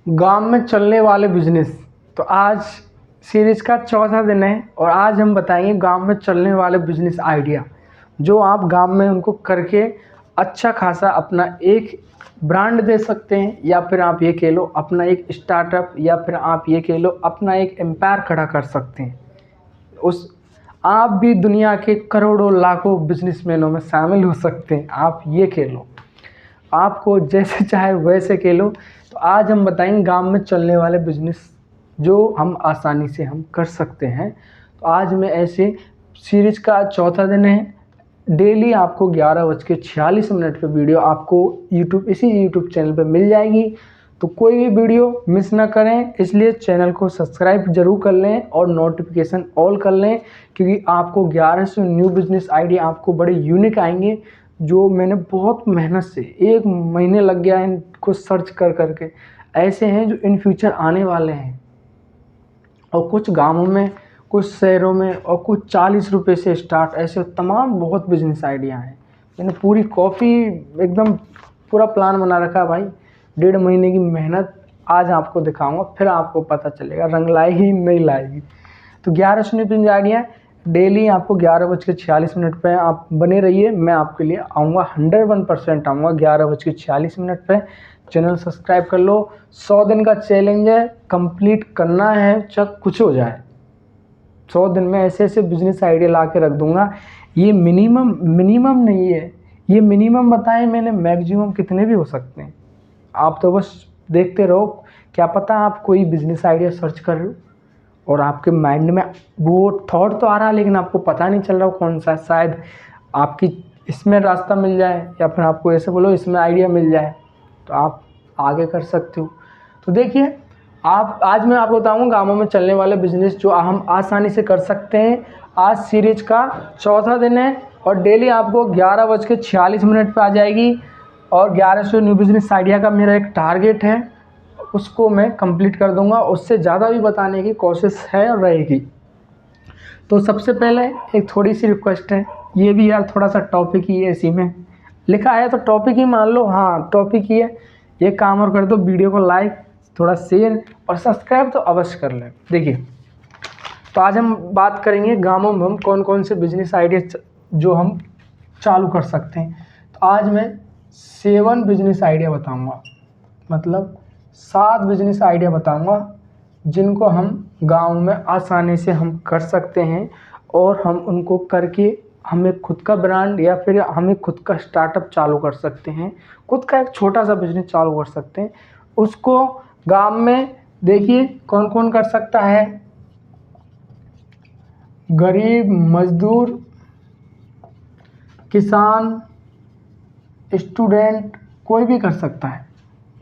गांव में चलने वाले बिजनेस। तो आज सीरीज का चौथा दिन है और आज हम बताएंगे गांव में चलने वाले बिजनेस आइडिया जो आप गांव में उनको करके अच्छा खासा अपना एक ब्रांड दे सकते हैं, या फिर आप ये कह लो अपना एक स्टार्टअप, या फिर आप ये कह लो अपना एक एम्पायर खड़ा कर सकते हैं। उस आप भी दुनिया के करोड़ों लाखों बिजनेसमैनों में शामिल हो सकते हैं। आप ये कह लो, आपको जैसे चाहे वैसे कह लो। तो आज हम बताएंगे गांव में चलने वाले बिजनेस जो हम आसानी से हम कर सकते हैं। तो आज मैं ऐसे सीरीज का चौथा दिन है। डेली आपको 11:46 पे वीडियो आपको इसी यूट्यूब चैनल पे मिल जाएगी। तो कोई भी वीडियो मिस ना करें, इसलिए चैनल को सब्सक्राइब जरूर कर लें और नोटिफिकेशन ऑल कर लें, क्योंकि आपको 1100 न्यू बिजनेस आइडिया आपको बड़े यूनिक आएंगे जो मैंने बहुत मेहनत से 1 महीने लग गया है इनको सर्च कर करके। ऐसे हैं जो इन फ्यूचर आने वाले हैं, और कुछ गांवों में, कुछ शहरों में, और कुछ 40 रुपये से स्टार्ट, ऐसे तमाम बहुत बिजनेस आइडिया हैं। मैंने पूरी कॉफ़ी एकदम पूरा प्लान बना रखा है भाई। 1.5 महीने की मेहनत आज आपको दिखाऊंगा, फिर आपको पता चलेगा रंग लाएगी नहीं लाएगी। तो 11 सुनी बिजनेस आइडिया डेली आपको 11:46 पे आप बने रहिए। मैं आपके लिए आऊँगा, 101% आऊँगा 11:46 पे। चैनल सब्सक्राइब कर लो। 100 दिन का चैलेंज है, कंप्लीट करना है चाहे कुछ हो जाए। 100 दिन में ऐसे ऐसे बिजनेस आइडिया ला के रख दूंगा। ये मिनिमम नहीं है, ये मिनिमम बताएं मैंने, मैक्सिमम कितने भी हो सकते हैं। आप तो बस देखते रहो, क्या पता आप कोई बिजनेस आइडिया सर्च कर रहे हो और आपके माइंड में वो थॉट तो आ रहा है, लेकिन आपको पता नहीं चल रहा कौन सा। शायद आपकी इसमें रास्ता मिल जाए, या फिर आपको ऐसे बोलो इसमें आइडिया मिल जाए, तो आप आगे कर सकते हो। तो देखिए, आज मैं आपको बताऊंगा गाँवों में चलने वाले बिजनेस जो हम आसानी से कर सकते हैं। आज सीरीज का चौथा दिन है और डेली आपको 11:46 पे आ जाएगी। और 1100 न्यू बिजनेस आइडिया का मेरा एक टारगेट है, उसको मैं कंप्लीट कर दूंगा। उससे ज़्यादा भी बताने की कोशिश है और रहेगी। तो सबसे पहले एक थोड़ी सी रिक्वेस्ट है, ये भी यार थोड़ा सा टॉपिक ही है, इसी में लिखा है तो टॉपिक ही मान लो। हाँ, टॉपिक ही है। ये काम और कर दो, वीडियो को लाइक, थोड़ा शेयर और सब्सक्राइब तो अवश्य कर लें। देखिए, तो आज हम बात करेंगे गाँवों में हम कौन कौन से बिजनेस आइडिया जो हम चालू कर सकते हैं। तो आज मैं 7 बिजनेस आइडिया बताऊंगा, मतलब 7 बिजनेस आइडिया बताऊंगा जिनको हम गांव में आसानी से हम कर सकते हैं, और हम उनको करके हमें खुद का ब्रांड या फिर हमें खुद का स्टार्टअप चालू कर सकते हैं, खुद का एक छोटा सा बिजनेस चालू कर सकते हैं। उसको गांव में देखिए कौन कौन कर सकता है। गरीब, मजदूर, किसान, स्टूडेंट, कोई भी कर सकता है।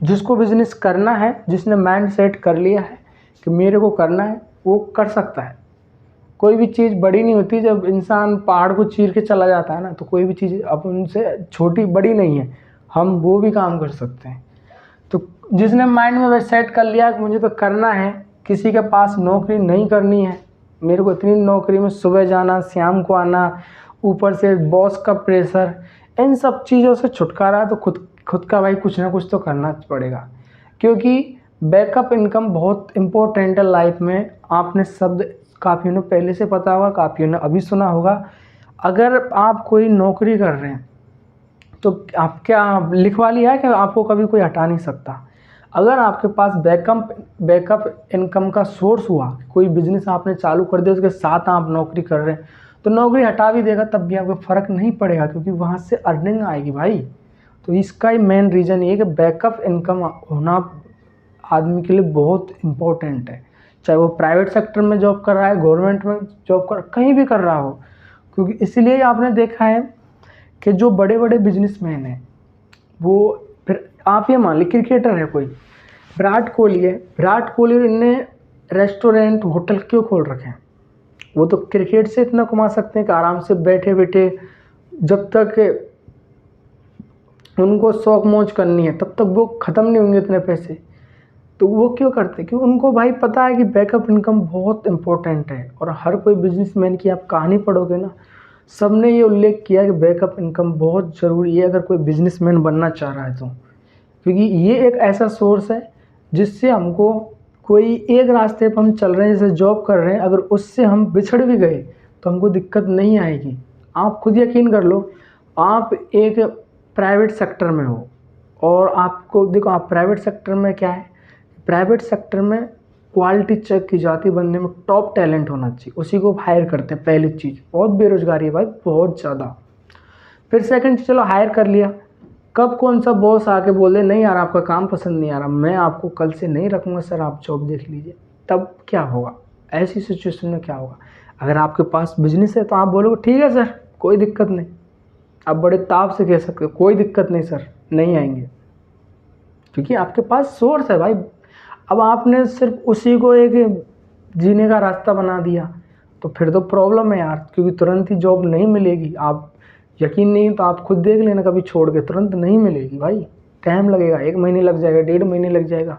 जिसको बिजनेस करना है, जिसने माइंड सेट कर लिया है कि मेरे को करना है, वो कर सकता है। कोई भी चीज़ बड़ी नहीं होती। जब इंसान पहाड़ को चीर के चला जाता है ना, तो कोई भी चीज़ अब उनसे छोटी बड़ी नहीं है, हम वो भी काम कर सकते हैं। तो जिसने माइंड में सेट कर लिया कि मुझे तो करना है, किसी के पास नौकरी नहीं करनी है, मेरे को इतनी नौकरी में सुबह जाना शाम को आना, ऊपर से बॉस का प्रेशर, इन सब चीज़ों से छुटकारा, तो खुद का भाई कुछ ना कुछ तो करना पड़ेगा। क्योंकि बैकअप इनकम बहुत इम्पोर्टेंट है लाइफ में। आपने शब्द काफ़ियों ने पहले से पता होगा, काफ़ियों ने अभी सुना होगा। अगर आप कोई नौकरी कर रहे हैं तो आप क्या लिखवा लिया है कि आपको कभी कोई हटा नहीं सकता। अगर आपके पास बैकअप इनकम का सोर्स हुआ, कोई बिजनेस आपने चालू कर दिया, उसके साथ आप नौकरी कर रहे हैं, तो नौकरी हटा भी देगा तब भी आपको फ़र्क नहीं पड़ेगा, क्योंकि वहाँ से अर्निंग आएगी भाई। तो इसका ही मेन रीज़न ये है कि बैकअप इनकम होना आदमी के लिए बहुत इम्पोर्टेंट है। चाहे वो प्राइवेट सेक्टर में जॉब कर रहा है, गवर्नमेंट में जॉब कर, कहीं भी कर रहा हो। क्योंकि इसलिए आपने देखा है कि जो बड़े बड़े बिजनेसमैन हैं, वो, फिर आप ये मान लीजिए क्रिकेटर है कोई, विराट कोहली है। विराट कोहली ने रेस्टोरेंट, होटल क्यों खोल रखे हैं? वो तो क्रिकेट से इतना कमा सकते हैं कि आराम से बैठे बैठे, जब तक उनको शौक मौज करनी है तब तक वो ख़त्म नहीं होंगे इतने पैसे। तो वो क्यों करते? क्योंकि उनको भाई पता है कि बैकअप इनकम बहुत इंपॉर्टेंट है। और हर कोई बिजनेसमैन की आप कहानी पढ़ोगे ना, सबने ये उल्लेख किया कि बैकअप इनकम बहुत ज़रूरी है अगर कोई बिजनेसमैन बनना चाह रहा है तो। क्योंकि ये एक ऐसा सोर्स है जिससे हमको कोई एक रास्ते पर हम चल रहे हैं, जैसे जॉब कर रहे हैं, अगर उससे हम बिछड़ भी गए तो हमको दिक्कत नहीं आएगी। आप खुद यकीन कर लो, आप एक प्राइवेट सेक्टर में हो और आपको देखो, आप प्राइवेट सेक्टर में क्या है, प्राइवेट सेक्टर में क्वालिटी चेक की जाती है, बंदे में टॉप टैलेंट होना चाहिए, उसी को हायर करते हैं। पहली चीज़, बहुत बेरोजगारी है भाई, बहुत ज़्यादा। फिर सेकंड, चलो हायर कर लिया, कब कौन सा बॉस आके बोले नहीं यार आपका काम पसंद नहीं आ रहा, मैं आपको कल से नहीं रखूँगा सर, आप जॉब देख लीजिए, तब क्या होगा? ऐसी सिचुएशन में क्या होगा? अगर आपके पास बिजनेस है तो आप बोलोगे ठीक है सर, कोई दिक्कत नहीं, आप बड़े ताव से कह सकते हो कोई दिक्कत नहीं सर, नहीं आएंगे, क्योंकि आपके पास सोर्स है भाई। अब आपने सिर्फ उसी को एक जीने का रास्ता बना दिया तो फिर तो प्रॉब्लम है यार, क्योंकि तुरंत ही जॉब नहीं मिलेगी। आप यकीन नहीं तो आप खुद देख लेना, कभी छोड़ के तुरंत नहीं मिलेगी भाई, टाइम लगेगा, 1 महीने लग जाएगा, 1.5 महीने लग जाएगा।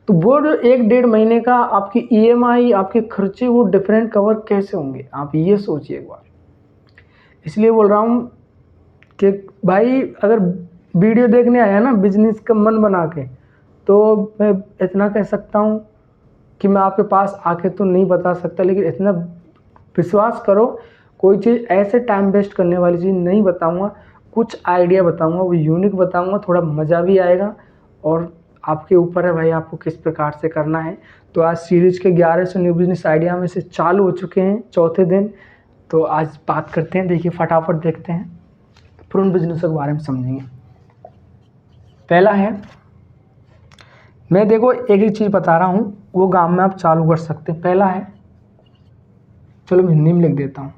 तो वो 1-1.5 महीने का आपकी EMI, आपके खर्चे, वो डिफरेंट कवर कैसे होंगे, आप ये सोचिए एक बार। इसलिए बोल रहा हूँ कि भाई अगर वीडियो देखने आया ना बिजनेस का मन बना के, तो मैं इतना कह सकता हूँ कि मैं आपके पास आके तो नहीं बता सकता, लेकिन इतना विश्वास करो, कोई चीज़ ऐसे टाइम वेस्ट करने वाली चीज़ नहीं बताऊंगा, कुछ आइडिया बताऊंगा, वो यूनिक बताऊंगा, थोड़ा मज़ा भी आएगा, और आपके ऊपर है भाई आपको किस प्रकार से करना है। तो आज सीरीज के 1100 न्यू बिजनेस आइडिया में से चालू हो चुके हैं, चौथे दिन। तो आज बात करते हैं, देखिए फटाफट देखते हैं, फिर उन बिजनेस के बारे में समझेंगे। पहला है, मैं देखो एक एक चीज़ बता रहा हूँ, वो काम में आप चालू कर सकते हैं। पहला है, चलो मैं हिंदी में लिख देता हूँ,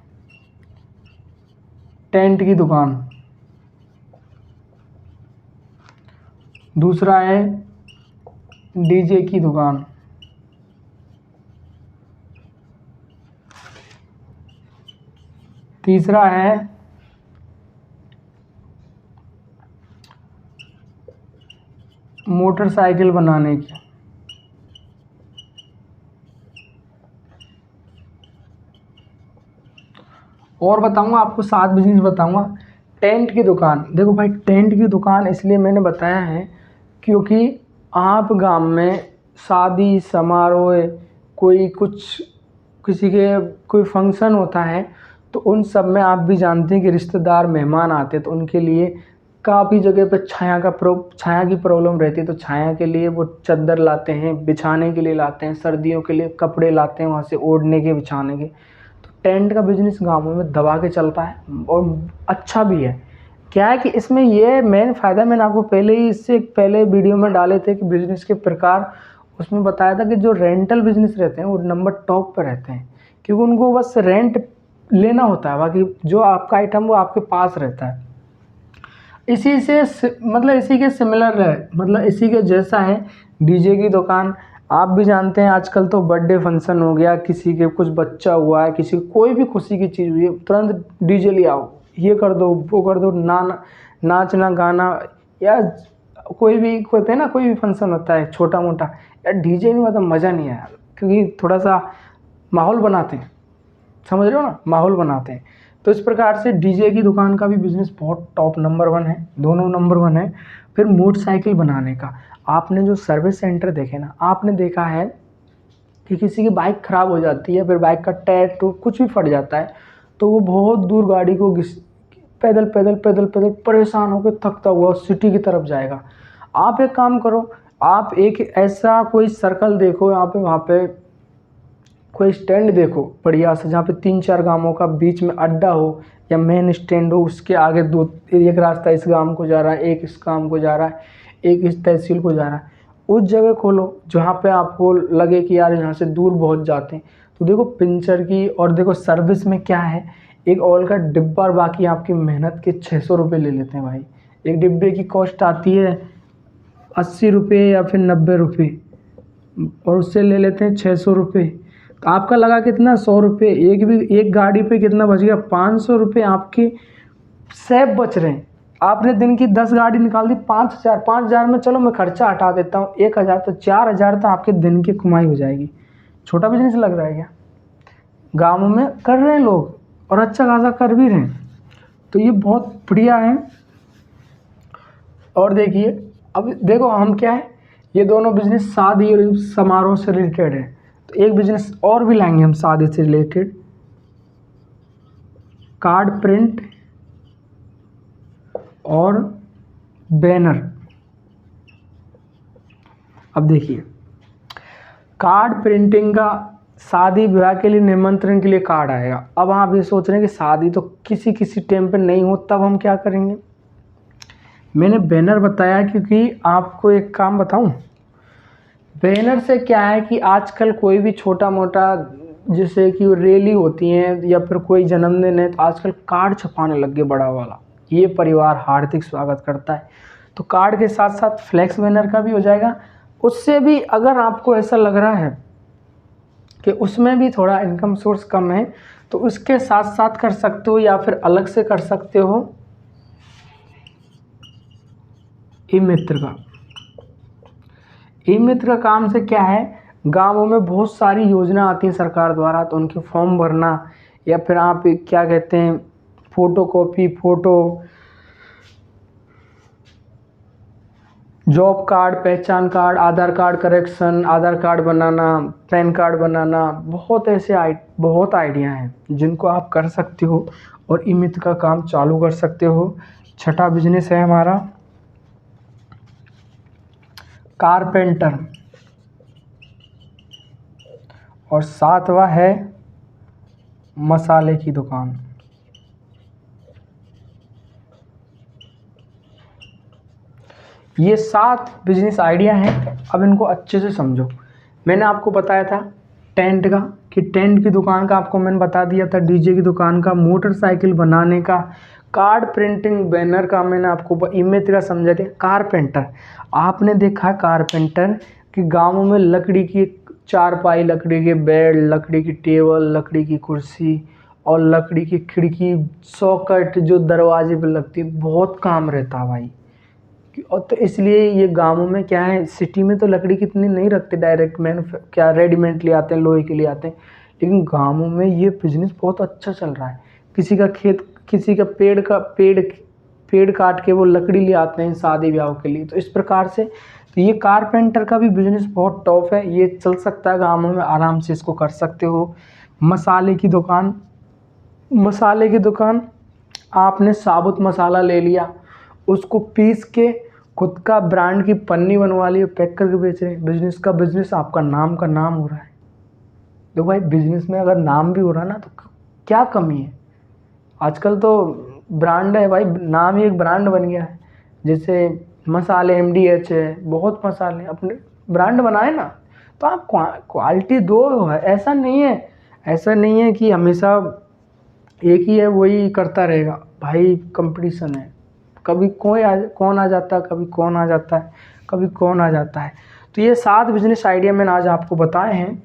टेंट की दुकान। दूसरा है डीजे की दुकान। तीसरा है मोटरसाइकिल बनाने की। और बताऊंगा आपको 7 बिजनेस बताऊंगा। टेंट की दुकान, देखो भाई टेंट की दुकान इसलिए मैंने बताया है क्योंकि आप गांव में शादी समारोह, कोई कुछ किसी के कोई फंक्शन होता है, तो उन सब में आप भी जानते हैं कि रिश्तेदार मेहमान आते हैं, तो उनके लिए काफ़ी जगह पे छाया की प्रॉब्लम रहती है। तो छाया के लिए वो चादर लाते हैं, बिछाने के लिए लाते हैं, सर्दियों के लिए कपड़े लाते हैं वहाँ से, ओढ़ने के बिछाने के। टेंट का बिजनेस गाँवों में दबा के चलता है और अच्छा भी है। क्या है कि इसमें ये मेन फ़ायदा, मैंने आपको पहले ही इससे पहले वीडियो में डाले थे कि बिज़नेस के प्रकार, उसमें बताया था कि जो रेंटल बिज़नेस रहते हैं वो नंबर टॉप पर रहते हैं, क्योंकि उनको बस रेंट लेना होता है, बाकी जो आपका आइटम वो आपके पास रहता है। इसी से मतलब इसी के सिमिलर है, मतलब इसी के जैसा है डीजे की दुकान। आप भी जानते हैं आजकल तो बर्थडे फंक्शन हो गया, किसी के कुछ बच्चा हुआ है, किसी कोई भी खुशी की चीज़ हुई है, तुरंत डीजे ले आओ, ये कर दो वो कर दो, नाचना गाना, या कोई भी होता है ना, कोई भी फंक्शन होता है छोटा मोटा, यार डीजे नहीं मतलब मज़ा नहीं आया, क्योंकि थोड़ा सा माहौल बनाते हैं, समझ रहे हो ना, माहौल बनाते हैं। तो इस प्रकार से डीजे की दुकान का भी बिज़नेस बहुत टॉप नंबर 1 है, दोनों नंबर 1 है। फिर मोटरसाइकिल बनाने का, आपने जो सर्विस सेंटर देखे ना, आपने देखा है कि किसी की बाइक ख़राब हो जाती है, फिर बाइक का टायर तो कुछ भी फट जाता है, तो वो बहुत दूर गाड़ी को पैदल पैदल पैदल पैदल परेशान होकर थकता हुआ सिटी की तरफ जाएगा। आप एक काम करो, आप एक ऐसा कोई सर्कल देखो, यहाँ पे वहाँ पे कोई स्टैंड देखो बढ़िया से, जहाँ पे 3-4 गांवों का बीच में अड्डा हो या मेन स्टैंड हो, उसके आगे एक रास्ता इस गांव को जा रहा है, एक इस गांव को जा रहा है, एक इस तहसील को जा रहा है, उस जगह खोलो जहाँ पे आपको लगे कि यार यहाँ से दूर बहुत जाते हैं। तो देखो पंचर की, और देखो सर्विस में क्या है, एक ऑयल का डिब्बा और बाकी आपकी मेहनत के 600 रुपये ले लेते हैं भाई। एक डिब्बे की कॉस्ट आती है 80 रुपये या फिर 90 रुपये, और उससे ले लेते हैं 600 रुपये। तो आपका लगा कितना, 100 रुपये, एक गाड़ी पे कितना बच गया, 500 रुपये आपके सेफ बच रहे हैं। आपने दिन की 10 गाड़ी निकाल दी, 5,000 में चलो मैं खर्चा हटा देता हूँ 1,000, तो 4,000 तो आपके दिन की कमाई हो जाएगी। छोटा बिजनेस लग रहा है क्या? गाँव में कर रहे हैं लोग और अच्छा खासा कर भी रहे हैं, तो ये बहुत बढ़िया है। और देखिए अब देखो हम क्या है, ये दोनों बिजनेस शादी और समारोह से रिलेटेड है। तो एक बिजनेस और भी लाएंगे हम शादी से रिलेटेड, कार्ड प्रिंट और बैनर। अब देखिए, कार्ड प्रिंटिंग का शादी विवाह के लिए निमंत्रण के लिए कार्ड आएगा। अब आप ये सोच रहे हैं कि शादी तो किसी किसी टाइम पे नहीं हो, तब हम क्या करेंगे। मैंने बैनर बताया क्योंकि आपको एक काम बताऊं, बैनर से क्या है कि आजकल कोई भी छोटा मोटा जैसे कि रैली होती है या फिर कोई जन्मदिन है, तो आजकल कार्ड छपाने लग गए बड़ा वाला, ये परिवार हार्दिक स्वागत करता है। तो कार्ड के साथ साथ फ्लैक्स बैनर का भी हो जाएगा। उससे भी अगर आपको ऐसा लग रहा है कि उसमें भी थोड़ा इनकम सोर्स कम है, तो उसके साथ साथ कर सकते हो या फिर अलग से कर सकते हो ई मित्र का। ई मित्र का काम से क्या है, गांवों में बहुत सारी योजना आती है सरकार द्वारा, तो उनके फॉर्म भरना या फिर आप क्या कहते हैं फोटोकॉपी, फोटो, जॉब कार्ड, पहचान कार्ड, आधार कार्ड करेक्शन, आधार कार्ड बनाना, पैन कार्ड बनाना, बहुत ऐसे बहुत आइडिया हैं जिनको आप कर सकते हो और ई मित्र का काम चालू कर सकते हो। छठा बिजनेस है हमारा कारपेंटर और सातवां है मसाले की दुकान। ये 7 बिजनेस आइडिया हैं। अब इनको अच्छे से समझो। मैंने आपको बताया था टेंट का, कि टेंट की दुकान का आपको मैंने बता दिया था, डीजे की दुकान का, मोटरसाइकिल बनाने का, कार्ड प्रिंटिंग, बैनर का मैंने आपको इमेज का समझा दिया। कारपेंटर, आपने देखा कारपेंटर कि गाँवों में लकड़ी की चारपाई, लकड़ी के बेड, लकड़ी की टेबल, लकड़ी की कुर्सी और लकड़ी की खिड़की, सॉकेट जो दरवाजे पर लगती है, बहुत काम रहता है भाई। और तो इसलिए ये गाँवों में क्या है, सिटी में तो लकड़ी कितनी नहीं रखते, डायरेक्ट क्या रेडीमेड ले आते हैं, लोहे के ले आते हैं, लेकिन गाँवों में ये बिजनेस बहुत अच्छा चल रहा है। किसी का खेत, किसी का पेड़ काट के वो लकड़ी ले आते हैं शादी ब्याह के लिए। तो इस प्रकार से तो ये कारपेंटर का भी बिजनेस बहुत टॉप है, ये चल सकता है गाँवों में, आराम से इसको कर सकते हो। मसाले की दुकान, मसाले की दुकान, आपने साबुत मसाला ले लिया, उसको पीस के खुद का ब्रांड की पन्नी बनवा ली, पैक करके बेच रहे हैं। बिजनेस का बिजनेस, आपका नाम का नाम हो रहा है। तो भाई बिजनेस में अगर नाम भी हो रहा है ना, तो क्या कमी है। आजकल तो ब्रांड है भाई, नाम ही एक ब्रांड बन गया है। जैसे मसाले MDH है, बहुत मसाले, अपने ब्रांड बनाए ना, तो आप क्वालिटी दो। ऐसा नहीं है कि हमेशा एक ही है वही करता रहेगा भाई, कंपटीशन है। कभी कौन आ जाता है, कभी कौन आ जाता है, कभी कौन आ जाता है। तो ये 7 बिजनेस आइडिया मैंने आज आपको बताए हैं,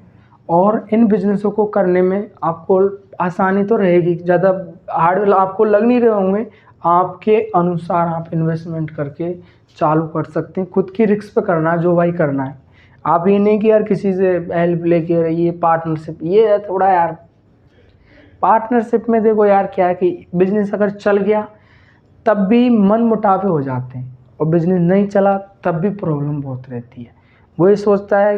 और इन बिजनेसों को करने में आपको आसानी तो रहेगी, ज़्यादा हार्ड आपको लग नहीं रहे होंगे। आपके अनुसार आप इन्वेस्टमेंट करके चालू कर सकते हैं, खुद की रिस्क पे करना है जो भाई करना है। आप ये नहीं कि यार किसी से हेल्प लेके, ये पार्टनरशिप, ये है थोड़ा यार। पार्टनरशिप में देखो यार क्या है कि बिजनेस अगर चल गया तब भी मन मुटावे हो जाते हैं, और बिजनेस नहीं चला तब भी प्रॉब्लम बहुत रहती है। वो ये सोचता है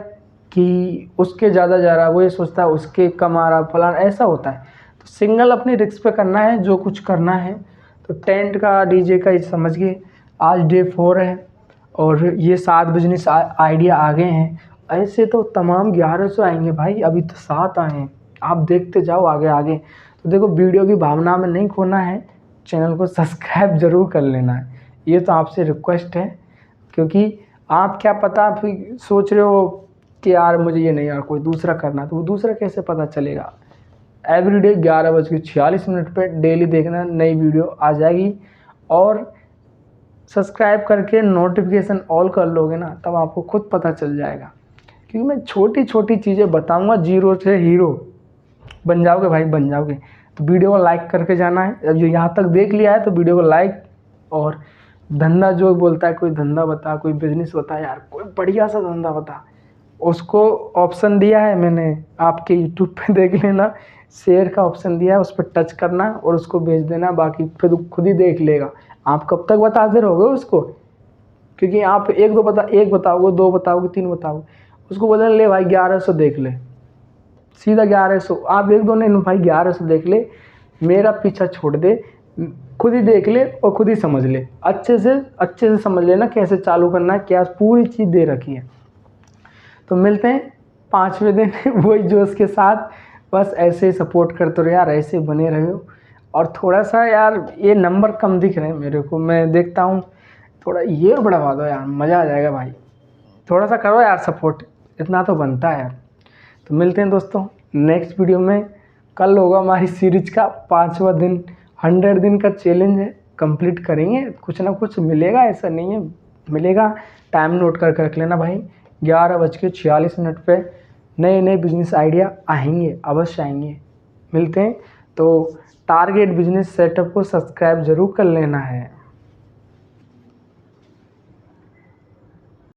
कि उसके ज़्यादा जा रहा है, वो ये सोचता है उसके कम आ रहा, फलाना, ऐसा होता है। तो सिंगल अपनी रिस्क पे करना है जो कुछ करना है। तो टेंट का, डीजे का ये समझ गए। आज डे 4 है और ये 7 बिजनेस आइडिया आ गए हैं। ऐसे तो तमाम 1100 आएंगे भाई, अभी तो 7 आए हैं। आप देखते जाओ आगे आगे। तो देखो, वीडियो की भावना में नहीं खोना है, चैनल को सब्सक्राइब ज़रूर कर लेना है, ये तो आपसे रिक्वेस्ट है। क्योंकि आप क्या पता फिर सोच रहे हो कि यार मुझे ये नहीं, यार कोई दूसरा करना, तो वो दूसरा कैसे पता चलेगा। एवरीडे 11:46 पे डेली देखना, नई वीडियो आ जाएगी। और सब्सक्राइब करके नोटिफिकेशन ऑल कर लोगे ना, तब आपको खुद पता चल जाएगा। क्योंकि मैं छोटी छोटी चीज़ें बताऊँगा, जीरो से हीरो बन जाओगे भाई, बन जाओगे। तो वीडियो को लाइक करके जाना है। जो यहाँ तक देख लिया है तो वीडियो को लाइक, और धंधा जो बोलता है, कोई धंधा बता, कोई बिजनेस बता यार, कोई बढ़िया सा धंधा बता, उसको ऑप्शन दिया है मैंने, आपके यूट्यूब पे देख लेना, शेयर का ऑप्शन दिया है, उस पर टच करना और उसको भेज देना, बाकी फिर खुद ही देख लेगा। आप कब तक बताते रहोगे उसको, क्योंकि आप एक बताओगे, 2 बताओगे, 3 बताओगे, उसको बोले ले भाई 1100 देख ले, सीधा 1100। आप 1-2 नहीं भाई 1100 देख ले, मेरा पीछा छोड़ दे, खुद ही देख ले और खुद ही समझ ले, अच्छे से समझ लेना कैसे चालू करना है, क्या पूरी चीज़ दे रखी है। तो मिलते हैं 5वें दिन वही जोश के साथ। बस ऐसे ही सपोर्ट करते रहो यार, ऐसे बने रहो। और थोड़ा सा यार ये नंबर कम दिख रहे हैं मेरे को, मैं देखता हूँ, थोड़ा ये बढ़वा दो यार, मज़ा आ जाएगा भाई। थोड़ा सा करो यार सपोर्ट, इतना तो बनता है यार। तो मिलते हैं दोस्तों नेक्स्ट वीडियो में। कल होगा हमारी सीरीज का 5वां दिन, 100 दिन का चैलेंज है, कंप्लीट करेंगे। कुछ ना कुछ मिलेगा, ऐसा नहीं है, मिलेगा। टाइम नोट कर रख लेना भाई, 11:46 पे नए बिजनेस आइडिया आएंगे, अवश्य आएंगे। मिलते हैं। तो टारगेट बिजनेस सेटअप को सब्सक्राइब ज़रूर कर लेना है।